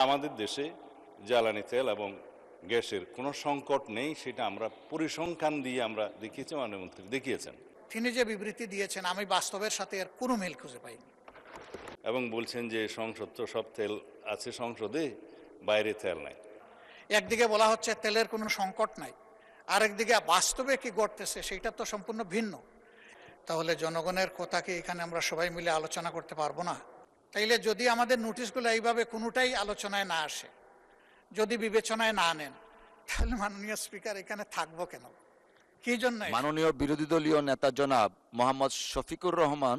আমাদের দেশে জ্বালানি তেল এবং গ্যাসের কোনো সংকট নেই, সেটা আমরা পরিসংখ্যান দিয়ে আমরা দেখিয়েছি, মাননীয় মন্ত্রী দেখিয়েছেন। তিনি যে বিবৃতি দিয়েছেন আমি বাস্তবের সাথে এর কোনো মিল খুঁজে পাইনি। এবং বলছেন যে সংসদ তো সব তেল আছে সংসদে, বাইরে তেল নাই। একদিকে বলা হচ্ছে তেলের কোনো সংকট নাই, আরেকদিকে বাস্তবে কি ঘটতেছে সেটা তো সম্পূর্ণ ভিন্ন। তাহলে জনগণের কথা কি এখানে আমরা সবাই মিলে আলোচনা করতে পারবো না? তাইলে যদি আমাদের নোটিশগুলো এইভাবে কোনোটাই আলোচনায় না আসে, যদি বিবেচনায় না নেন, তাহলে মাননীয় স্পিকার এখানে থাকবো কেন? কি জন্য? মাননীয় বিরোধী দলীয় নেতা জনাব মোহাম্মদ শফিকুর রহমান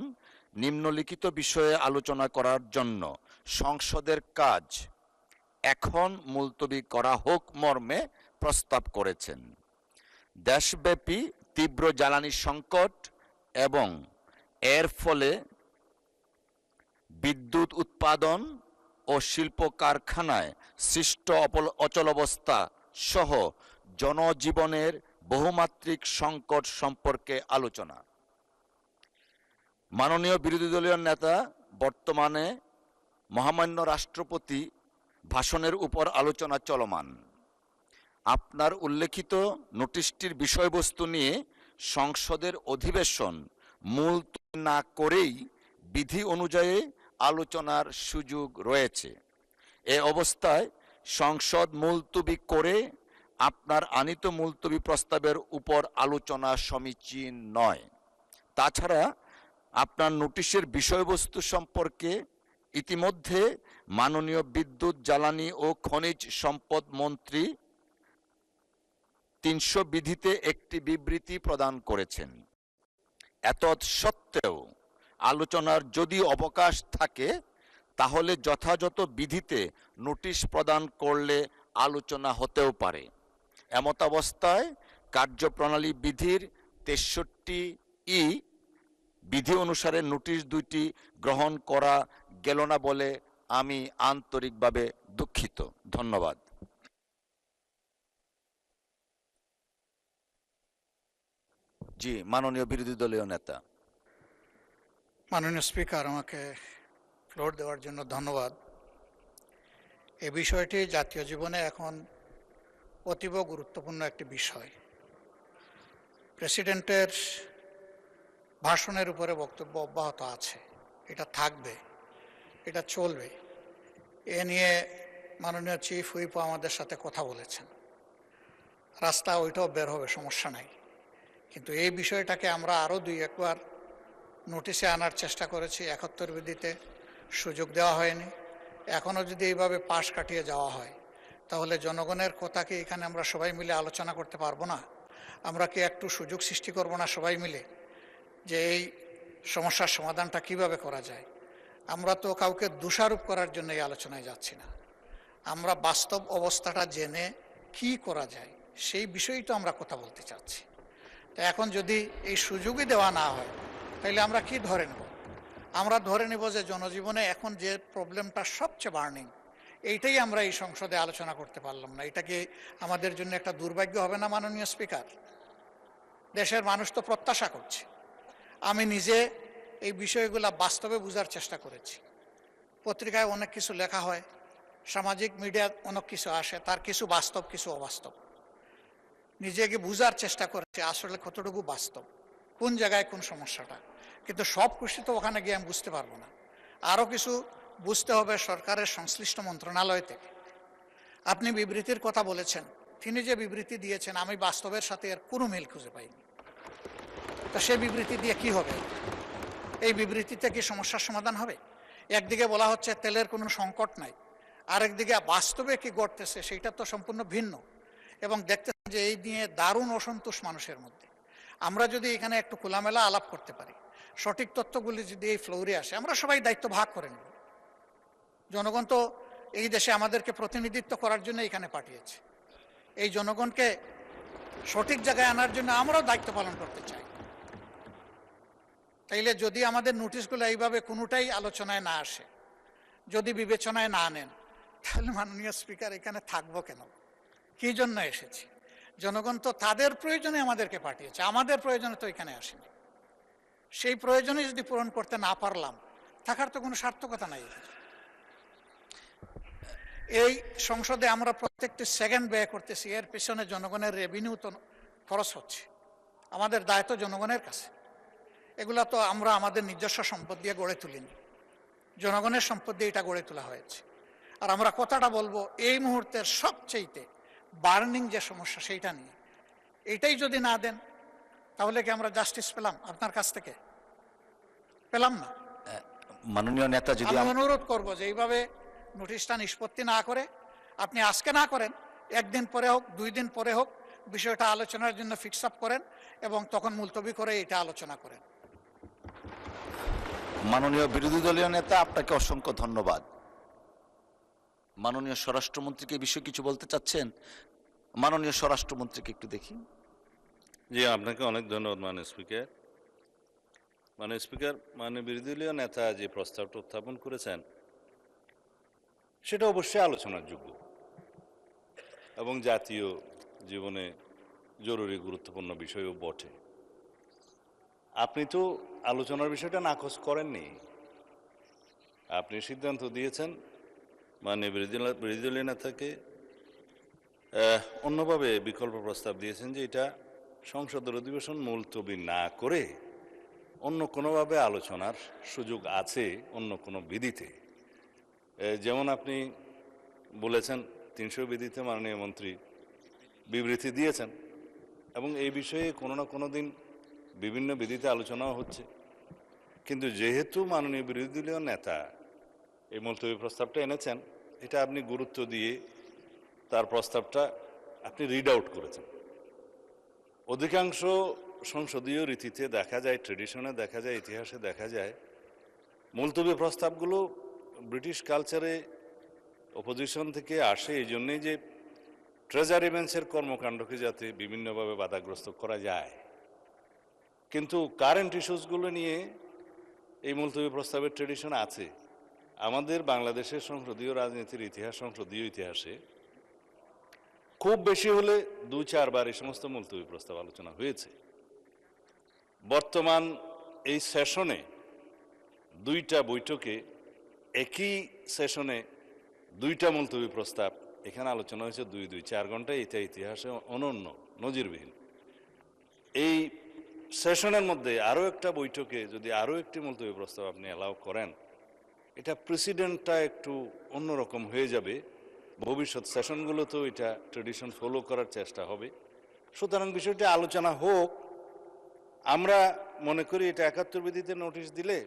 নিম্নলিখিত বিষয়ে আলোচনা করার জন্য সংসদের কাজ এখন মুলতবি করা হোক মর্মে প্রস্তাব করেছেন। দেশব্যাপী তীব্র জ্বালানি সংকট এবং এর ফলে বিদ্যুৎ উৎপাদন ও শিল্প কারখানায় সৃষ্ট অচলাবস্থা সহ জনজীবনের বহুমাত্রিক সংকট সম্পর্কে আলোচনা। মাননীয় বিরোধী দলীয় নেতা বর্তমানে মহামান্য রাষ্ট্রপতি ভাষণের উপর আলোচনা চলমান। আপনার উল্লেখিত নোটিশটির বিষয়বস্তু নিয়ে সংসদের অধিবেশন মুলতবি না করেই বিধি অনুযায়ী আলোচনার সুযোগ রয়েছে। এ অবস্থায় সংসদ মুলতবি করে আপনার আনিত মুলতবি প্রস্তাবের উপর আলোচনা সমীচীন নয়। তাছাড়া আপনার নোটিশের বিষয়বস্তু সম্পর্কে ইতিমধ্যে মাননীয় বিদ্যুৎ জ্বালানি ও খনিজ সম্পদ মন্ত্রী ৩০০ বিধিতে একটি বিবৃতি প্রদান করেছেন। এতৎসত্ত্বেও আলোচনার যদি অবকাশ থাকে তাহলে যথাযথ বিধিতে নোটিশ প্রদান করলে আলোচনা হতেও পারে। এমতাবস্থায় কার্যপ্রণালী বিধির ৬৩ই বিধি অনুসারে নোটিশ দুইটি গ্রহণ করা গেল না বলে আমি আন্তরিকভাবে দুঃখিত। ধন্যবাদ। জি, মাননীয় বিরোধী দলীয় নেতা। মাননীয় স্পিকার, আমাকে ফ্লোর দেওয়ার জন্য ধন্যবাদ। এ বিষয়টি জাতীয় জীবনে এখন অতীব গুরুত্বপূর্ণ একটি বিষয়। প্রেসিডেন্টের ভাষণের উপরে বক্তব্য অব্যাহত আছে, এটা থাকবে, এটা চলবে। এ নিয়ে মাননীয় চিফ হুইপও আমাদের সাথে কথা বলেছেন। রাস্তা ওইটাও বের হবে, সমস্যা নাই। কিন্তু এই বিষয়টাকে আমরা আরও দুই একবার নোটিশে আনার চেষ্টা করেছি, ৭১ বিধিতে সুযোগ দেওয়া হয়নি। এখনও যদি এইভাবে পাশ কাটিয়ে যাওয়া হয় তাহলে জনগণের কথা কি এখানে আমরা সবাই মিলে আলোচনা করতে পারবো না? আমরা কি একটু সুযোগ সৃষ্টি করব না সবাই মিলে, যে এই সমস্যার সমাধানটা কিভাবে করা যায়? আমরা তো কাউকে দোষারোপ করার জন্য এই আলোচনায় যাচ্ছি না, আমরা বাস্তব অবস্থাটা জেনে কি করা যায় সেই বিষয়েই তো আমরা কথা বলতে চাচ্ছি। তো এখন যদি এই সুযোগই দেওয়া না হয় তাহলে আমরা কি ধরে নেব? আমরা ধরে নেব যে জনজীবনে এখন যে প্রবলেমটা সবচেয়ে বার্নিং, এইটাই আমরা এই সংসদে আলোচনা করতে পারলাম না। এটা কি আমাদের জন্য একটা দুর্ভাগ্য হবে না মাননীয় স্পিকার? দেশের মানুষ তো প্রত্যাশা করছে। আমি নিজে এই বিষয়গুলো বাস্তবে বোঝার চেষ্টা করেছি। পত্রিকায় অনেক কিছু লেখা হয়, সামাজিক মিডিয়ায় অনেক কিছু আসে, তার কিছু বাস্তব কিছু অবাস্তব। নিজেকে বোঝার চেষ্টা করেছি আসলে কতটুকু বাস্তব, কোন জায়গায় কোন সমস্যাটা। কিন্তু সব কিছু তো ওখানে গিয়ে আমি বুঝতে পারবো না, আরও কিছু বুঝতে হবে সরকারের সংশ্লিষ্ট মন্ত্রণালয় থেকে। আপনি বিবৃতির কথা বলেছেন, তিনি যে বিবৃতি দিয়েছেন আমি বাস্তবের সাথে এর কোনো মিল খুঁজে পাইনি। তা সে বিবৃতি দিয়ে কি হবে? এই বিবৃতিতে কি সমস্যার সমাধান হবে? একদিকে বলা হচ্ছে তেলের কোনো সংকট নাই, আরেকদিকে বাস্তবে কি ঘটতেছে সেটা তো সম্পূর্ণ ভিন্ন। এবং দেখতেছেন যে এই নিয়ে দারুণ অসন্তোষ মানুষের মধ্যে। আমরা যদি এখানে একটু খোলামেলা আলাপ করতে পারি, সঠিক তথ্যগুলি যদি এই ফ্লোরে আসে, আমরা সবাই দায়িত্ব ভাগ করে নেব। জনগণ তো এই দেশে আমাদেরকে প্রতিনিধিত্ব করার জন্য এখানে পাঠিয়েছে। এই জনগণকে সঠিক জায়গায় আনার জন্য আমরাও দায়িত্ব পালন করতে চাই। তাইলে যদি আমাদের নোটিশগুলো এইভাবে কোনোটাই আলোচনায় না আসে, যদি বিবেচনায় না নেন, তাহলে মাননীয় স্পিকার এখানে থাকবো কেন? কি জন্য এসেছি? জনগণ তো তাদের প্রয়োজনে আমাদেরকে পাঠিয়েছে, আমাদের প্রয়োজনে তো এখানে আসেনি। সেই প্রয়োজনে যদি পূরণ করতে না পারলাম, থাকার তো কোনো সার্থকতা নাই। এই সংসদে আমরা প্রত্যেকটি সেকেন্ড ব্যয় করতেছি, এর পেছনে জনগণের রেভিনিউ তো খরচ হচ্ছে। আমাদের দায়িত্ব জনগণের কাছে। এগুলা তো আমরা আমাদের নিজস্ব সম্পদ দিয়ে গড়ে তুলিনি, জনগণের সম্পদ দিয়ে এটা গড়ে তোলা হয়েছে। আর আমরা কথাটা বলবো এই মুহূর্তের সবচেয়ে বার্নিং যে সমস্যা সেইটা নিয়ে। এটাই যদি না দেন তাহলে কি আমরা জাস্টিস পেলাম আপনার কাছ থেকে? পেলাম না। মাননীয় নেতা, যদি আমি অনুরোধ করব যে এইভাবে নোটিশটা নিষ্পত্তি না করে আপনি আজকে না করেন, একদিন পরে হোক, 2 দিন পরে হোক, বিষয়টা আলোচনার জন্য ফিক্স আপ করেন এবং তখন মুলতবি করে এটা আলোচনা করেন। মাননীয় বিরোধী দলীয় নেতা, আপনাকে অসংখ্য ধন্যবাদ। মাননীয় স্বরাষ্ট্রমন্ত্রীকে এই বিষয়ে কিছু বলতে চাচ্ছেন? মাননীয় স্বরাষ্ট্রমন্ত্রীকে একটু দেখি। জি, আপনাকে অনেক ধন্যবাদ মাননীয় স্পিকার। মাননীয় স্পিকার, মাননীয় বিরোধী দলীয় নেতা যে প্রস্তাবটা উত্থাপন করেছেন সেটা অবশ্যই আলোচনার যোগ্য এবং জাতীয় জীবনে জরুরি গুরুত্বপূর্ণ বিষয়ও বটে। আপনি তো আলোচনার বিষয়টা নাকচ করেননি, আপনি সিদ্ধান্ত দিয়েছেন মাননীয় বিরোধী দলীয় নেতাকে অন্যভাবে বিকল্প প্রস্তাব দিয়েছেন যে এটা সংসদের অধিবেশন মুলতবি না করে অন্য কোনোভাবে আলোচনার সুযোগ আছে, অন্য কোনো বিধিতে। যেমন আপনি বলেছেন 300 বিধিতে মাননীয় মন্ত্রী বিবৃতি দিয়েছেন এবং এই বিষয়ে কোনো না কোনো দিন বিভিন্ন বিধিতে আলোচনাও হচ্ছে। কিন্তু যেহেতু মাননীয় বিরোধী দলীয় নেতা এই মুলতবি প্রস্তাবটা এনেছেন, এটা আপনি গুরুত্ব দিয়ে তার প্রস্তাবটা আপনি রিড আউট করেছেন। অধিকাংশ সংসদীয় রীতিতে দেখা যায়, ট্রেডিশনে দেখা যায়, ইতিহাসে দেখা যায়, মুলতবি প্রস্তাবগুলো ব্রিটিশ কালচারে অপোজিশন থেকে আসে এই জন্যেই যে ট্রেজারি বেঞ্চের কর্মকাণ্ডকে যাতে বিভিন্নভাবে বাধাগ্রস্ত করা যায়। কিন্তু কারেন্ট ইস্যুসগুলো নিয়ে এই মুলতবি প্রস্তাবের ট্রেডিশন আছে। আমাদের বাংলাদেশের সংসদীয় রাজনীতির ইতিহাস, সংসদীয় ইতিহাসে খুব বেশি হলে 2-4 বার এই সমস্ত মুলতবি প্রস্তাব আলোচনা হয়েছে। বর্তমান এই সেশনে 2টা বৈঠকে একই সেশনে 2টা মুলতবি প্রস্তাব এখানে আলোচনা হয়েছে 2-4 ঘন্টা। এটা ইতিহাসে অনন্য, নজিরবিহীন। এই সেশনের মধ্যে আরও একটা বৈঠকে যদি আরও একটি মুলতবি প্রস্তাব আপনি অ্যালাউ করেন, এটা প্রেসিডেন্টটা একটু অন্যরকম হয়ে যাবে। ভবিষ্যৎ সেশনগুলোতেও এটা ট্রেডিশন ফলো করার চেষ্টা হবে। সুতরাং বিষয়টি আলোচনা হোক। আমরা মনে করি এটা 71 বিধিতে নোটিশ দিলে,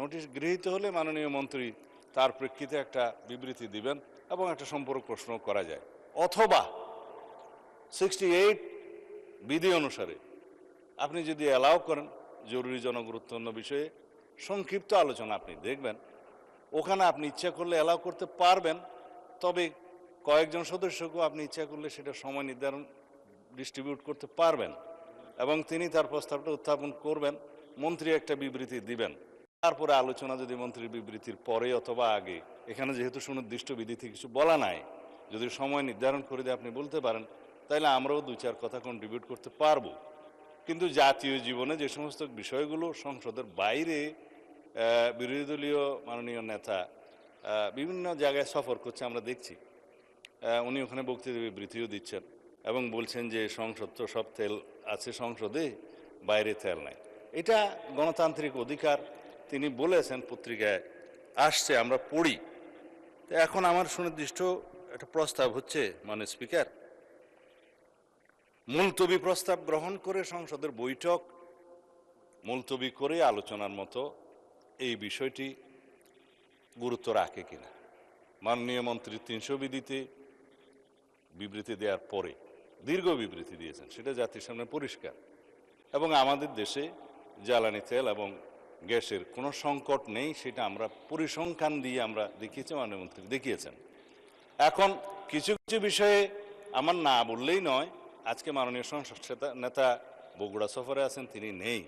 নোটিশ গৃহীত হলে মাননীয় মন্ত্রী তার প্রেক্ষিতে একটা বিবৃতি দিবেন এবং একটা সম্পর্ক প্রশ্ন করা যায়। অথবা 68 বিধি অনুসারে আপনি যদি অ্যালাউ করেন জরুরি জনগুরুত্বপূর্ণ বিষয়ে সংক্ষিপ্ত আলোচনা আপনি দেখবেন, ওখানে আপনি ইচ্ছা করলে অ্যালাউ করতে পারবেন। তবে কয়েকজন সদস্যকেও আপনি ইচ্ছা করলে সেটা সময় নির্ধারণ ডিস্ট্রিবিউট করতে পারবেন এবং তিনি তার প্রস্তাবটা উত্থাপন করবেন, মন্ত্রী একটা বিবৃতি দিবেন। তারপরে আলোচনা যদি মন্ত্রীর বিবৃতির পরে অথবা আগে, এখানে যেহেতু সুনির্দিষ্ট বিধিতে কিছু বলা নাই, যদি সময় নির্ধারণ করে দিয়ে আপনি বলতে পারেন, তাহলে আমরাও 2-4 কথা কন্ট্রিবিউট করতে পারবো। কিন্তু জাতীয় জীবনে যে সমস্ত বিষয়গুলো সংসদের বাইরে বিরোধী দলীয় মাননীয় নেতা বিভিন্ন জায়গায় সফর করছে আমরা দেখছি, উনি ওখানে বক্তৃতা বিবৃতিও দিচ্ছেন এবং বলছেন যে সংসদ তো সব তেল আছে সংসদে, বাইরে তেল নাই। এটা গণতান্ত্রিক অধিকার, তিনি বলেছেন, পত্রিকায় আসছে, আমরা পড়ি। তো এখন আমার সুনির্দিষ্ট একটা প্রস্তাব হচ্ছে মাননীয় স্পিকার, মুলতবি প্রস্তাব গ্রহণ করে সংসদের বৈঠক মুলতবি করে আলোচনার মতো এই বিষয়টি গুরুত্ব রাখে কিনা। মাননীয় মন্ত্রী 300 বিধিতে বিবৃতি দেওয়ার পরে দীর্ঘ বিবৃতি দিয়েছেন, সেটা জাতির সামনে পরিষ্কার। এবং আমাদের দেশে জ্বালানি তেল এবং গ্যাসের কোনো সংকট নেই, সেটা আমরা পরিসংখ্যান দিয়ে আমরা দেখিয়েছি, মাননীয় মন্ত্রী দেখিয়েছেন। এখন কিছু কিছু বিষয়ে আমার না বললেই নয়। আজকে মাননীয় সংসদ নেতা বগুড়া সফরে আছেন, তিনি নেই।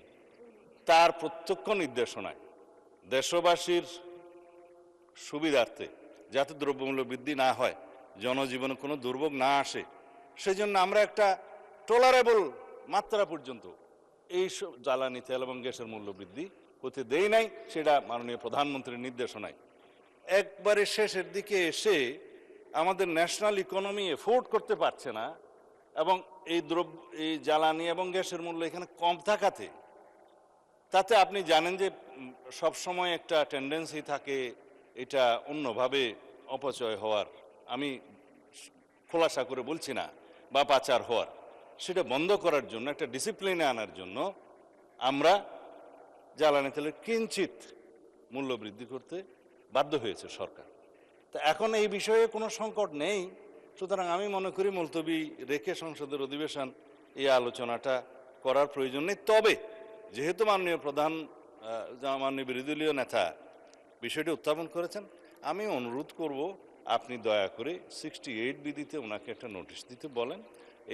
তার প্রত্যক্ষ নির্দেশনায় দেশবাসীর সুবিধার্থে যাতে দ্রব্যমূল্য বৃদ্ধি না হয়, জনজীবনে কোনো দুর্ভোগ না আসে, সেজন্য আমরা একটা টলারেবল মাত্রা পর্যন্ত এই জ্বালানি তেল এবং গ্যাসের মূল্য বৃদ্ধি হতে দেই নাই। সেটা মাননীয় প্রধানমন্ত্রীর নির্দেশনায়। একবারে শেষের দিকে এসে আমাদের ন্যাশনাল ইকোনমি এফোর্ড করতে পারছে না, এবং এই জ্বালানি এবং গ্যাসের মূল্য এখানে কম থাকাতে, তাতে আপনি জানেন যে সব সময় একটা টেন্ডেন্সি থাকে এটা অন্যভাবে অপচয় হওয়ার, আমি খোলাসা করে বলছি না, বা পাচার হওয়ার, সেটা বন্ধ করার জন্য, একটা ডিসিপ্লিনে আনার জন্য আমরা জ্বালানি তেলের কিঞ্চিত মূল্য বৃদ্ধি করতে বাধ্য হয়েছে সরকার। তা এখন এই বিষয়ে কোনো সংকট নেই, সুতরাং আমি মনে করি মুলতবি রেখে সংসদের অধিবেশন এই আলোচনাটা করার প্রয়োজন নেই। তবে যেহেতু মাননীয় মাননীয় বিরোধী দলীয় নেতা বিষয়টি উত্থাপন করেছেন, আমি অনুরোধ করব আপনি দয়া করে 68 বিধিতে ওনাকে একটা নোটিশ দিতে বলেন।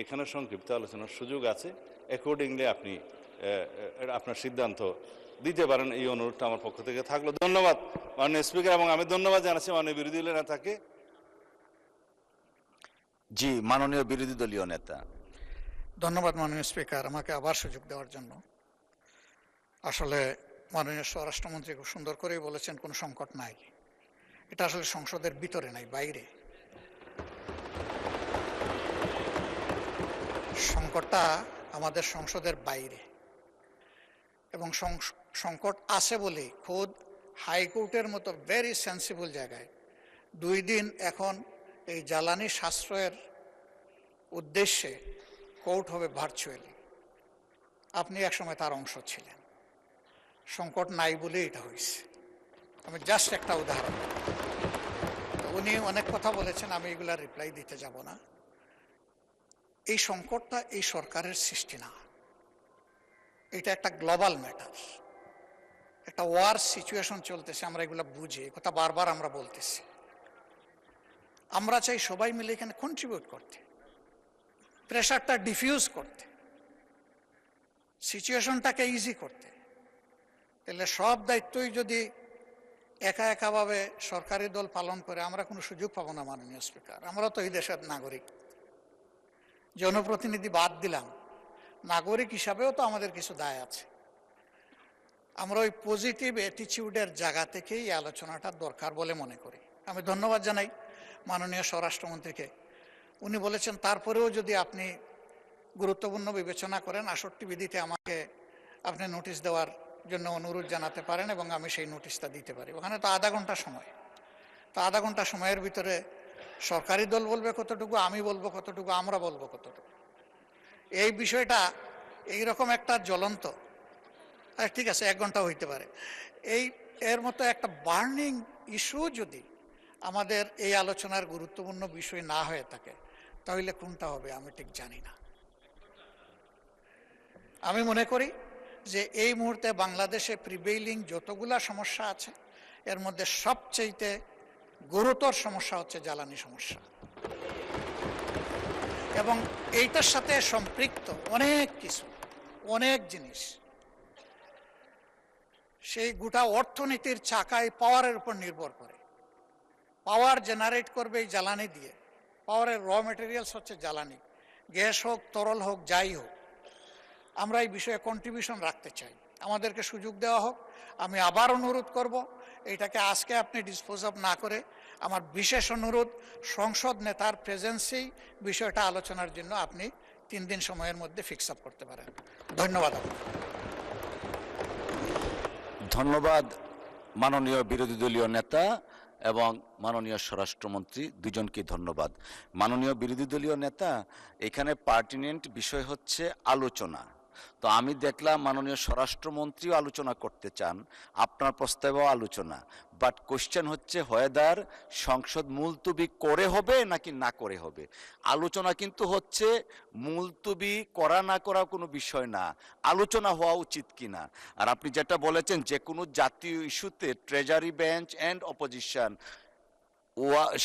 এখানে সংক্ষিপ্ত আলোচনার সুযোগ আছে, অ্যাকর্ডিংলি আপনি আপনার সিদ্ধান্ত দিতে পারেন। এই অনুরোধটা আমার পক্ষ থেকে থাকলো। ধন্যবাদ মাননীয় স্পিকার, এবং আমি ধন্যবাদ জানাচ্ছি মাননীয় বিরোধী দলীয় নেতাকে। জি, মাননীয় বিরোধী দলীয় নেতা। ধন্যবাদ মাননীয় স্পিকার, আমাকে আবার সুযোগ দেওয়ার জন্য। আসলে মাননীয় স্বরাষ্ট্রমন্ত্রী খুব সুন্দর করেই বলেছেন কোনো সংকট নাই। এটা আসলে সংসদের ভিতরে নাই, বাইরে। সংকটটা আমাদের সংসদের বাইরে, এবং সংকট আছে বলে খোদ হাইকোর্টের মতো ভেরি সেন্সিবল জায়গায় 2 দিন এখন এই জ্বালানি সাশ্রয়ের উদ্দেশ্যে কোর্ট হবে ভার্চুয়ালি। আপনি একসময় তার অংশ ছিলেন। সংকট নাই বলে এটা হয়েছে। আমি জাস্ট একটা উদাহরণ। উনি অনেক কথা বলেছেন, আমি এগুলা রিপ্লাই দিতে যাব না। এই সংকটটা এই সরকারের সৃষ্টি না, এটা একটা গ্লোবাল ম্যাটার, একটা ওয়ার সিচুয়েশন চলতেছে। আমরা এগুলো বুঝি, কথা বারবার আমরা বলতেছি। আমরা চাই সবাই মিলে এখানে কন্ট্রিবিউট করতে, প্রেশারটা ডিফিউজ করতে, সিচুয়েশনটাকে ইজি করতে। তাহলে সব দায়িত্বই যদি একা একাভাবে সরকারি দল পালন করে, আমরা কোনো সুযোগ পাবো না মাননীয় স্পিকার। আমরা তো এই দেশের নাগরিক, জনপ্রতিনিধি বাদ দিলাম, নাগরিক হিসাবেও তো আমাদের কিছু দায় আছে। আমরা ওই পজিটিভ অ্যাটিটিউডের জায়গা থেকেই এই আলোচনাটা দরকার বলে মনে করি। আমি ধন্যবাদ জানাই মাননীয় স্বরাষ্ট্রমন্ত্রীকে। উনি বলেছেন তারপরেও যদি আপনি গুরুত্বপূর্ণ বিবেচনা করেন, 68 বিধিতে আমাকে আপনি নোটিশ দেওয়ার জন্য অনুরোধ জানাতে পারেন, এবং আমি সেই নোটিশটা দিতে পারি। ওখানে তো আধা ঘন্টা সময়, তো আধা ঘন্টা সময়ের ভিতরে সরকারি দল বলবে কতটুকু, আমি বলবো কতটুকু, আমরা বলবো কতটুকু। এই বিষয়টা এইরকম একটা জ্বলন্ত, ঠিক আছে 1 ঘন্টা হইতে পারে, এর মতো একটা বার্নিং ইস্যু যদি আমাদের এই আলোচনার গুরুত্বপূর্ণ বিষয় না হয়ে থাকে, তাহলে কোনটা হবে আমি ঠিক জানি না। আমি মনে করি যে এই মুহূর্তে বাংলাদেশে প্রিভেইলিং যতগুলা সমস্যা আছে, এর মধ্যে সবচেয়ে গুরুতর সমস্যা হচ্ছে জ্বালানি সমস্যা, এবং এইটার সাথে সম্পৃক্ত অনেক কিছু, অনেক জিনিস। সেই গোটা অর্থনীতির চাকায় পাওয়ারের উপর নির্ভর করে। পাওয়ার জেনারেট করবে এই জ্বালানি দিয়ে। পাওয়ারের র মেটেরিয়ালস হচ্ছে জ্বালানি, গ্যাস হোক, তরল হোক, যাই হোক। আমরা এই বিষয়ে কন্ট্রিবিউশন রাখতে চাই, আমাদেরকে সুযোগ দেওয়া হোক। আমি আবার অনুরোধ করব, এটাকে আজকে আপনি ডিসপোজ অফ না করে, আমার বিশেষ অনুরোধ, সংসদ নেতার প্রেজেন্সেই বিষয়টা আলোচনার জন্য আপনি 3 দিন সময়ের মধ্যে ফিক্স আপ করতে পারেন। ধন্যবাদ আপনাকে। ধন্যবাদ মাননীয় বিরোধী দলীয় নেতা এবং মাননীয় স্বরাষ্ট্রমন্ত্রী, দুজনকে ধন্যবাদ। মাননীয় বিরোধী দলীয় নেতা, এখানে পার্টিনেন্ট বিষয় হচ্ছে আলোচনা। তো আমি দেখলাম মাননীয় স্বরাষ্ট্রমন্ত্রীও আলোচনা করতে চান, আপনার প্রস্তাবেও আলোচনা, বাট কোশ্চেন হচ্ছে হয়দার সংসদ মুলতবি করে হবে নাকি না করে হবে। আলোচনা কিন্তু হচ্ছে মুলতবি করা না করা কোনো বিষয় না, আলোচনা হওয়া উচিত কিনা। আর আপনি যেটা বলেছেন, যে কোনো জাতীয় ইস্যুতে treasury bench and opposition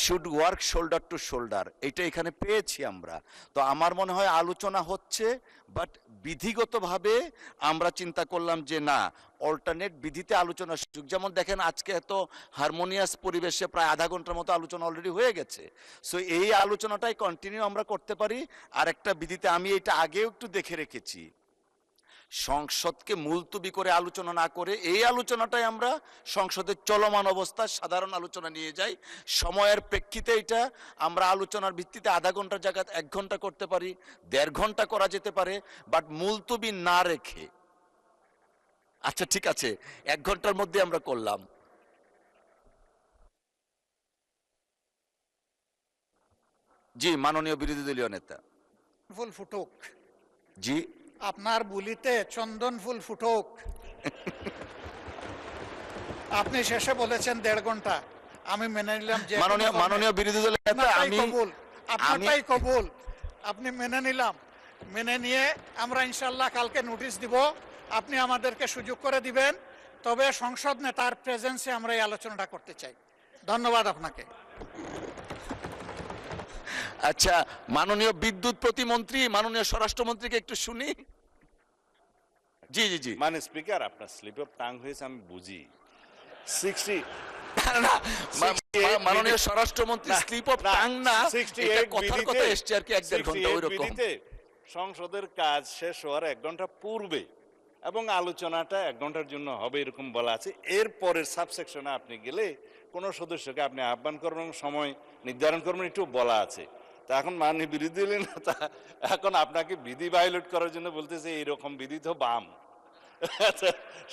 should work shoulder two shoulder, এটা এখানে পেয়েছি আমরা। তো আমার মনে হয় আলোচনা হচ্ছে, বাট বিধিগতভাবে আমরা চিন্তা করলাম যে না, অল্টারনেট বিধিতে আলোচনার সুযোগ। যেমন দেখেন, আজকে এত হারমোনিয়াস পরিবেশে প্রায় আধা ঘন্টার মতো আলোচনা অলরেডি হয়ে গেছে। সো এই আলোচনাটাই কন্টিনিউ আমরা করতে পারি। আর একটা বিধিতে আমি এটা আগেও একটু দেখে রেখেছি, সংসদকে মুলতবি করে আলোচনা না করে এই আলোচনাটাই আমরা সংসদের চলমান অবস্থা সাধারণ আলোচনা নিয়ে যাই। সময়ের প্রেক্ষিতে এটা আমরা আলোচনার ভিত্তিতে আধা ঘন্টার জায়গায় 1 ঘন্টা করতে পারি, 1.5 ঘন্টা করা যেতে পারে, বাট মুলতবি না রেখে। আচ্ছা ঠিক আছে, 1 ঘন্টার মধ্যে আমরা করলাম। জি মাননীয় বিরোধী দলীয় নেতা। ফুল ফুটুক, জি আপনার বুলিতে চন্দন ফুল ফুটুক। আপনি শেষে বলেছেন 1.5 ঘন্টা, আমি মেনে নিলাম যে মাননীয় বিরোধী দলীয় নেতা, আপনারটাই কবুল, আপনি মেনে নিলাম। মেনে নিয়ে আমরা ইনশাল্লাহ কালকে নোটিশ দিব, আপনি আমাদেরকে সুযোগ করে দিবেন, তবে সংসদ নেতার প্রেজেন্সে আমরা এই আলোচনাটা করতে চাই। ধন্যবাদ আপনাকে। আচ্ছা মাননীয় বিদ্যুৎ প্রতিমন্ত্রী, মাননীয় স্বরাষ্ট্রমন্ত্রীকে একটু শুনি। জি জি জি। মানে স্পিকার, আপনার স্লিপ অফ টাং হয়েছে আমি বুঝি। 60 মাননীয় স্বরাষ্ট্রমন্ত্রী স্লিপ অফ টাং না, এটা কথার কথা এসছে আর কি 1.5 ঘন্টা ওইরকম। সংসদের কাজ শেষ হওয়ার 1 ঘন্টা পূর্বে এবং আলোচনাটা 1 ঘন্টার জন্য হবে এরকম বলা আছে। এরপরের সাবসেকশনে আপনি গেলে কোনো সদস্যকে আপনি আহ্বান করবেন, সময় নির্ধারণ করবেন, একটু বলা আছে। তা এখন মাননীয় বিরোধী দলীয় নেতা এখন আপনাকে বিধি ভায়োলেট করার জন্য বলতেছে এইরকম বিধি তো বাম।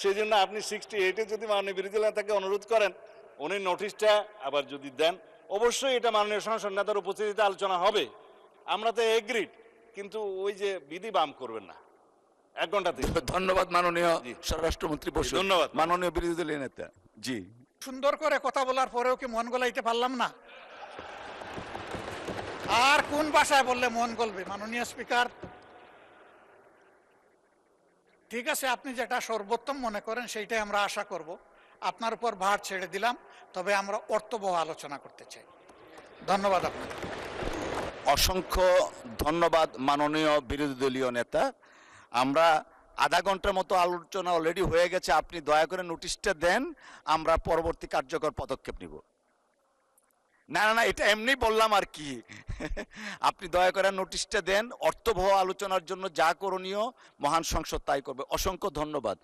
সেই জন্য আপনি 68-এ যদি মাননীয় বিরোধী দলীয় নেতাকে অনুরোধ করেন, উনি নোটিশটা আবার যদি দেন, অবশ্যই এটা মাননীয় সংসদ নেতার উপস্থিতিতে আলোচনা হবে। আমরা তো এগ্রিড, কিন্তু ওই যে বিধি বাম করবেন না 1 ঘন্টাতে। ধন্যবাদ মাননীয় স্বরাষ্ট্রমন্ত্রী বসু। ধন্যবাদ মাননীয় বিরোধী দলীয় নেতা। জি সুন্দর করে কথা বলার পরেও কি মন গলাইতে পারলাম না? আর কোন ভাষায় বললে মন গলবে? মাননীয় স্পিকার, ঠিক আছে, আপনি যেটা সর্বোত্তম মনে করেন সেইটাই আমরা আশা করব। আপনার উপর ভার ছেড়ে দিলাম, তবে আমরা অর্থবহ আলোচনা করতে চাই। ধন্যবাদ আপনাকে। অসংখ্য ধন্যবাদ মাননীয় বিরোধী দলীয় নেতা। আমরা আধা ঘন্টার মতো আলোচনা অলরেডি হয়ে গেছে, আপনি দয়া করে নোটিশটা দেন, আমরা পরবর্তী কার্যকর পদক্ষেপ নিব। না না না, এটা এমনি বললাম আর কি। আপনি দয়া করে নোটিশটা দেন, অর্থবহ আলোচনার জন্য যা করণীয় মহান সংসদ তাই করবে। অসংখ্য ধন্যবাদ।